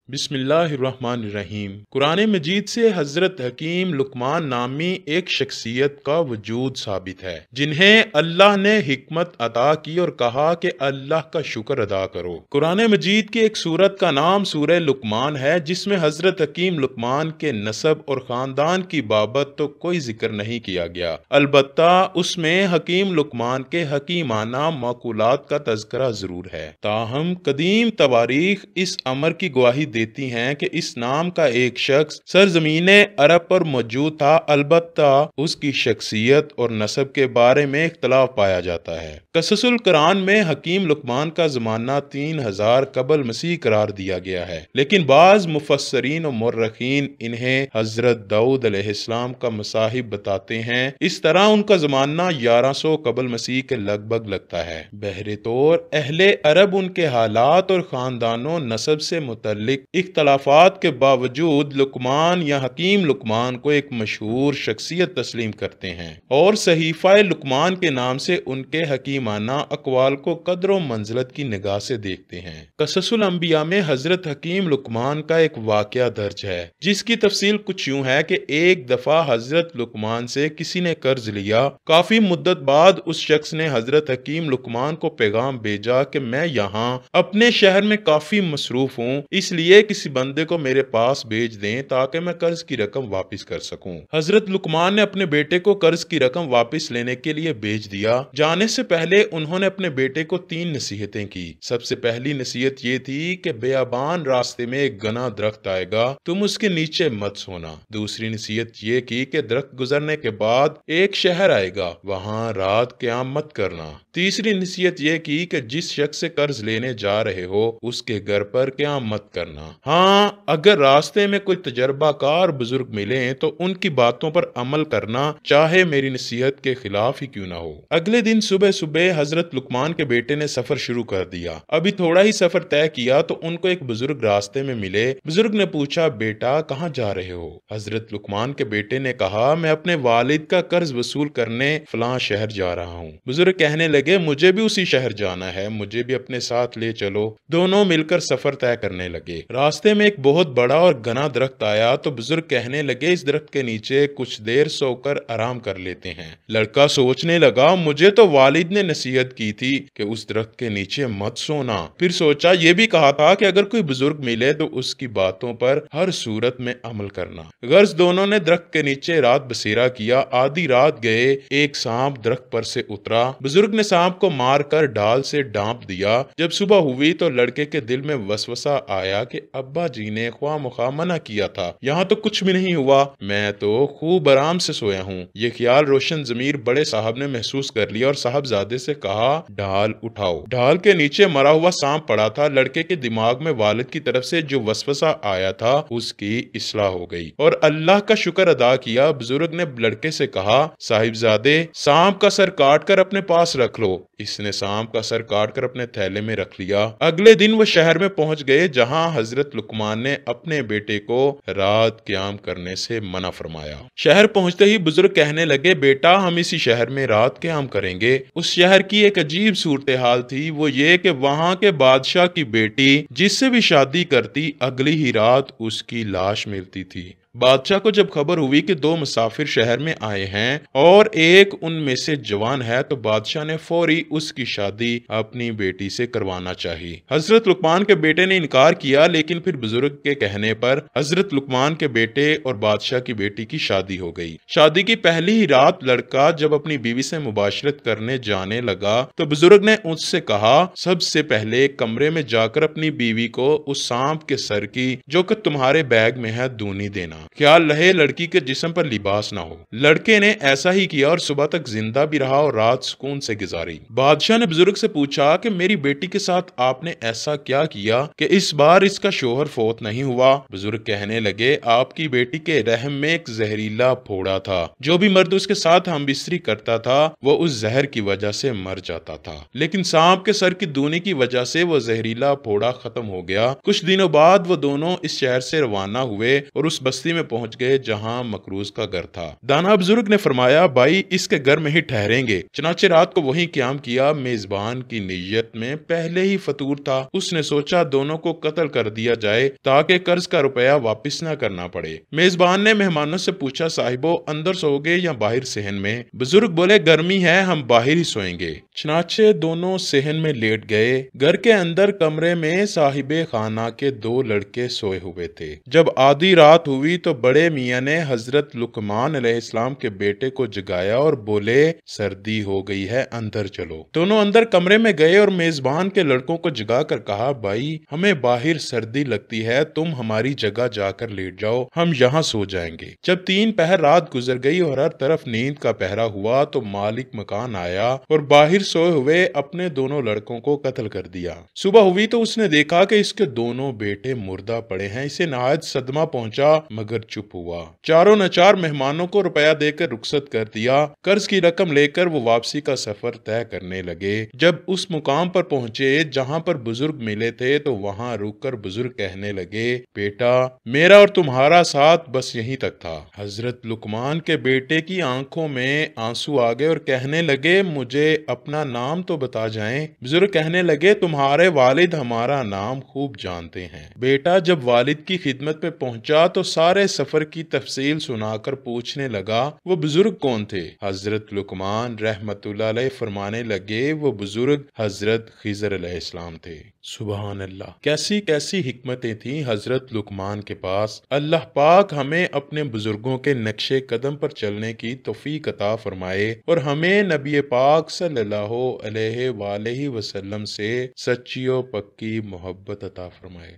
बिस्मिल्लाहिर्रहमानिर्रहीम। कुरान मजीद से हजरत हकीम लुकमान नामी एक शख्सियत का वजूद साबित है जिन्हें अल्लाह ने हिकमत अता की और कहा कि अल्लाह का शुक्र अदा करो। कुरान मजीद की एक सूरत का नाम सूरह लुकमान है जिसमें हजरत हकीम लुकमान के नसब और खानदान की बाबत तो कोई जिक्र नहीं किया गया, अलबत्ता उसमें हकीम लुकमान के हकीमाना माकूलात का तज़किरा जरूर है। ताहम कदीम तवारीख इस अमर की गवाही देती हैं कि इस नाम का एक शख्स सरजमीन अरब पर मौजूद था, अलबत्ता उसकी शख्सियत और नसब के बारे में इख्तलाफ पाया जाता है। कससुल कुरान में हकीम लुकमान का जमाना 3000 कबल मसीह करार दिया गया है, लेकिन बाज मुफस्सरीन और मुर्रखीन इन्हें हजरत दाऊद अलैहिस्सलाम का मसाहिब बताते हैं। इस तरह उनका जमाना 1100 कबल मसीह के लगभग लगता है। बहरे तौर अहले अरब उनके हालात और खानदानों नसब से मुतल्लिक इख्तलाफात के बावजूद लुकमान या हकीम लुकमान को एक मशहूर शख्सियत तस्लीम करते हैं और सहीफा लुकमान के नाम से उनके हकीमाना अकवाल को कदर व मंजिलत की निगाह से देखते हैं। कससुल अंबिया में हजरत हकीम लुकमान का एक वाकया दर्ज है जिसकी तफसील कुछ यूं है कि एक दफा हजरत लुकमान से किसी ने कर्ज लिया। काफी मुद्दत बाद उस शख्स ने हजरत हकीम लुकमान को पैगाम भेजा कि मैं यहाँ अपने शहर में काफी मसरूफ हूँ, इसलिए किसी बंदे को मेरे पास भेज दें ताकि मैं कर्ज की रकम वापस कर सकूं। हजरत लुकमान ने अपने बेटे को कर्ज की रकम वापस लेने के लिए भेज दिया। जाने से पहले उन्होंने अपने बेटे को 3 नसीहतें की। सबसे पहली नसीहत ये थी कि बेअबान रास्ते में एक घना दरख्त आएगा, तुम उसके नीचे मत सोना। दूसरी नसीहत ये की कि दरख्त गुजरने के बाद एक शहर आएगा, वहां रात क़याम मत करना। तीसरी नसीहत ये की कि जिस शख्स से कर्ज लेने जा रहे हो उसके घर पर क़याम मत करना। हाँ, अगर रास्ते में कोई तजर्बाकार बुजुर्ग मिले तो उनकी बातों पर अमल करना, चाहे मेरी नसीहत के खिलाफ ही क्यों ना हो। अगले दिन सुबह सुबह हजरत लुकमान के बेटे ने सफर शुरू कर दिया। अभी थोड़ा ही सफर तय किया तो उनको एक बुजुर्ग रास्ते में मिले। बुजुर्ग ने पूछा, बेटा कहाँ जा रहे हो? हजरत लुकमान के बेटे ने कहा, मैं अपने वालिद का कर्ज वसूल करने फलां शहर जा रहा हूँ। बुजुर्ग कहने लगे, मुझे भी उसी शहर जाना है, मुझे भी अपने साथ ले चलो। दोनों मिलकर सफर तय करने लगे। रास्ते में एक बहुत बड़ा और घना दरख्त आया तो बुजुर्ग कहने लगे, इस दरख्त के नीचे कुछ देर सोकर आराम कर लेते हैं। लड़का सोचने लगा, मुझे तो वालिद ने नसीहत की थी कि उस दरख्त के नीचे मत सोना। फिर सोचा, ये भी कहा था कि अगर कोई बुजुर्ग मिले तो उसकी बातों पर हर सूरत में अमल करना। गर्ज दोनों ने दरख्त के नीचे रात बसेरा किया। आधी रात गए, एक सांप दरख्त पर से उतरा। बुजुर्ग ने सांप को मारकर डाल से डांप दिया। जब सुबह हुई तो लड़के के दिल में वसवसा आया कि अब्बा जी ने ख्वाह मना किया था, यहाँ तो कुछ भी नहीं हुआ, मैं तो खूब आराम से सोया हूँ। ये ख्याल रोशन जमीर बड़े साहब ने महसूस कर लिया और साहबजादे से कहा, ढाल उठाओ। ढाल के नीचे मरा हुआ सांप पड़ा था। लड़के के दिमाग में वालिद की तरफ से जो वसवसा आया था उसकी इस्लाह हो गई और अल्लाह का शुक्र अदा किया। बुजुर्ग ने लड़के से कहा, साहिबजादे सांप का सर काट कर अपने पास रख लो। इसने सांप का सर काट कर अपने थैले में रख लिया। अगले दिन वो शहर में पहुंच गए जहां हजरत लुकमान ने अपने बेटे को रात क़याम करने से मना फरमाया। शहर पहुंचते ही बुजुर्ग कहने लगे, बेटा हम इसी शहर में रात क़याम करेंगे। उस शहर की एक अजीब सूरत हाल थी, वो ये कि वहां के बादशाह की बेटी जिससे भी शादी करती अगली ही रात उसकी लाश मिलती थी। बादशाह को जब खबर हुई कि 2 मुसाफिर शहर में आए हैं और एक उनमें से जवान है तो बादशाह ने फौरी उसकी शादी अपनी बेटी से करवाना चाहिए। हजरत लुकमान के बेटे ने इनकार किया, लेकिन फिर बुजुर्ग के कहने पर हजरत लुकमान के बेटे और बादशाह की बेटी की शादी हो गई। शादी की पहली ही रात लड़का जब अपनी बीवी से मुबाशरत करने जाने लगा तो बुजुर्ग ने उससे कहा, सबसे पहले कमरे में जाकर अपनी बीवी को उस सांप के सर की जो कि तुम्हारे बैग में है दूनी देना। ख्याल रहे लड़की के जिस्म पर लिबास ना हो। लड़के ने ऐसा ही किया और सुबह तक जिंदा भी रहा और रात सुकून से गुजारी। बादशाह ने बुजुर्ग से पूछा कि मेरी बेटी के साथ आपने ऐसा क्या किया कि इस बार इसका शोहर फौत नहीं हुआ? बुजुर्ग कहने लगे, आपकी बेटी के रहम में एक जहरीला फोड़ा था। जो भी मर्द उसके साथ हमबिस्तरी करता था वो उस जहर की वजह से मर जाता था, लेकिन सांप के सर की दूनी की वजह से वो जहरीला फोड़ा खत्म हो गया। कुछ दिनों बाद वो दोनों इस शहर से रवाना हुए और उस बस्ती میں پہنچ گئے جہاں مکروز کا گھر تھا۔ دانا بزرگ نے فرمایا بھائی اس کے گھر میں ہی ٹھہریں گے۔ چنانچہ رات کو وہیں قیام کیا۔ میزبان کی نیت میں پہلے ہی فطور تھا۔ اس نے سوچا دونوں کو قتل کر دیا جائے تاکہ قرض کا روپیہ واپس نہ کرنا پڑے۔ میزبان نے مہمانوں سے پوچھا صاحبو اندر سو گے یا باہر صحن میں؟ بزرگ بولے گرمی ہے ہم باہر ہی سوئیں گے۔ چنانچہ دونوں صحن میں لیٹ گئے۔ گھر کے اندر کمرے میں صاحب خانہ کے 2 لڑکے سوئے ہوئے تھے۔ جب آدھی رات ہوئی تو بڑے میاں نے حضرت لقمان علیہ السلام کے بیٹے کو جگایا اور بولے سردی ہو گئی ہے اندر چلو۔ دونوں اندر کمرے میں گئے اور میزبان کے لڑکوں کو جگا کر کہا بھائی ہمیں باہر سردی لگتی ہے، تم ہماری جگہ جا کر لیٹ جاؤ، ہم یہاں سو جائیں گے۔ جب 3 پہر رات گزر گئی اور ہر طرف نیند کا پہرا ہوا تو مالک مکان آیا اور باہر سوئے ہوئے اپنے دونوں لڑکوں کو قتل کر دیا۔ صبح ہوئی تو اس نے دیکھا کہ اس کے دونوں بیٹے مردہ پڑے ہیں۔ اسے نہایت صدمہ پہنچا مگر چپ ہوا۔ چاروں نچار مہمانوں کو روپیہ دے کر رخصت کر دیا۔ قرض کی رقم لے کر وہ واپسی کا سفر طے کرنے لگے۔ جب اس مقام پر پہنچے جہاں پر بزرگ ملے تھے تو وہاں رک کر بزرگ کہنے لگے بیٹا میرا اور تمہارا ساتھ بس یہیں تک تھا۔ حضرت لقمان کے بیٹے کی آنکھوں میں آنسو آ گئے اور کہنے لگے مجھے اپنا نام تو بتا جائیں۔ بزرگ کہنے لگے تمہارے والد ہمارا نام خوب جانتے ہیں۔ بیٹا جب والد کی خدمت میں پہنچا تو سارے سفر کی تفصیل سنا کر پوچھنے لگا وہ بزرگ کون تھے؟ حضرت لقمان رحمت اللہ علیہ فرمانے لگے وہ بزرگ حضرت خضر علیہ السلام تھے۔ سبحان اللہ، کیسی کیسی حکمتیں تھیں حضرت لقمان کے پاس۔ اللہ پاک ہمیں اپنے بزرگوں کے نقش قدم پر چلنے کی توفیق عطا فرمائے اور ہمیں نبی پاک صلی اللہ علیہ وآلہ وسلم سے سچی و پکی محبت عطا فرمائے۔